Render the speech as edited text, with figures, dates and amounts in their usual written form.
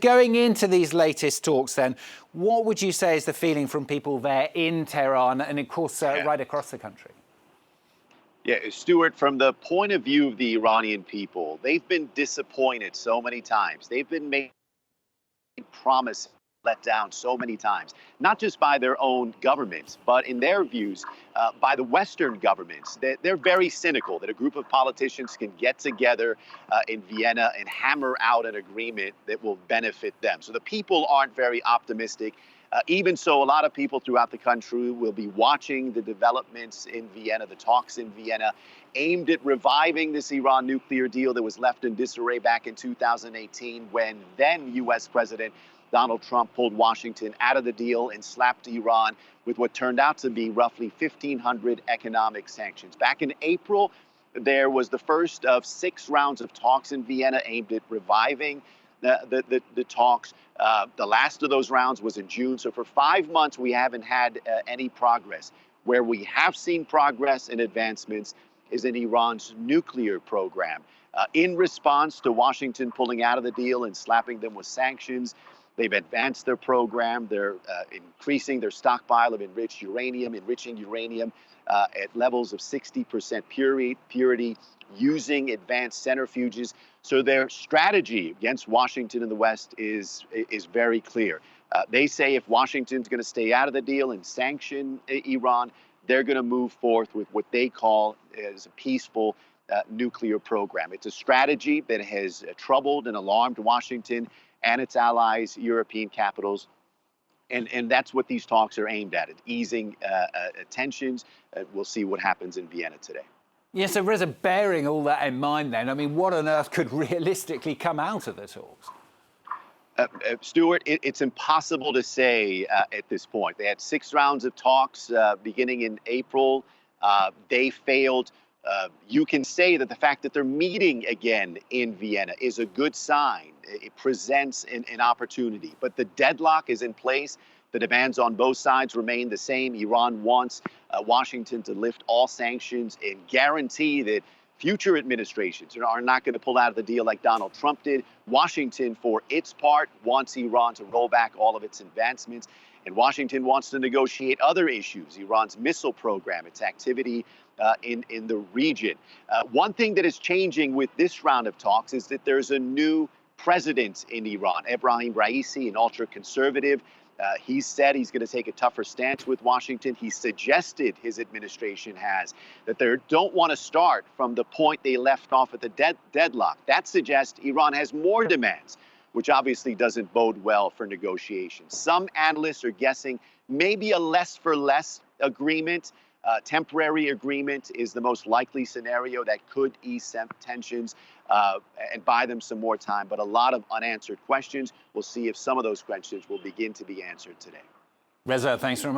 going into these latest talks then, what would you say is the feeling from people there in Tehran and, of course, right across the country? Yeah, Stuart, from the point of view of the Iranian people, they've been disappointed so many times. They've been made promises let down so many times, not just by their own governments, but in their views, by the Western governments. They're very cynical that a group of politicians can get together in Vienna and hammer out an agreement that will benefit them. So the people aren't very optimistic. Even so, a lot of people throughout the country will be watching the developments in Vienna, the talks in Vienna, aimed at reviving this Iran nuclear deal that was left in disarray back in 2018 when then U.S. President Donald Trump pulled Washington out of the deal and slapped Iran with what turned out to be roughly 1,500 economic sanctions. Back in April, there was the first of 6 rounds of talks in Vienna aimed at reviving the talks. The last of those rounds was in June. So for 5 months, we haven't had any progress. Where we have seen progress and advancements is in Iran's nuclear program. In response to Washington pulling out of the deal and slapping them with sanctions, they've advanced their program. They're increasing their stockpile of enriched uranium, enriching uranium at levels of 60% purity, using advanced centrifuges. So their strategy against Washington and the West is very clear. They say if Washington's going to stay out of the deal and sanction Iran, they're going to move forth with what they call as a peaceful nuclear program. It's a strategy that has troubled and alarmed Washington and its allies, European capitals. And that's what these talks are aimed at easing tensions. We'll see what happens in Vienna today. Yeah, so Reza, bearing all that in mind then, I mean, what on earth could realistically come out of the talks? Stuart, it's impossible to say at this point. They had 6 rounds of talks beginning in April. They failed. You can say that the fact that they're meeting again in Vienna is a good sign. It presents an opportunity. But the deadlock is in place. The demands on both sides remain the same. Iran wants Washington to lift all sanctions and guarantee that future administrations are not going to pull out of the deal like Donald Trump did. Washington, for its part, wants Iran to roll back all of its advancements. And Washington wants to negotiate other issues, Iran's missile program, its activity in the region. One thing that is changing with this round of talks is that there's a new president in Iran, Ebrahim Raisi, an ultra-conservative. He said he's going to take a tougher stance with Washington. He suggested, his administration has, that they don't want to start from the point they left off at the deadlock. That suggests Iran has more demands, which obviously doesn't bode well for negotiations. Some analysts are guessing maybe a less-for-less agreement. Temporary agreement is the most likely scenario that could ease tensions and buy them some more time. But a lot of unanswered questions. We'll see if some of those questions will begin to be answered today. Reza, thanks very much.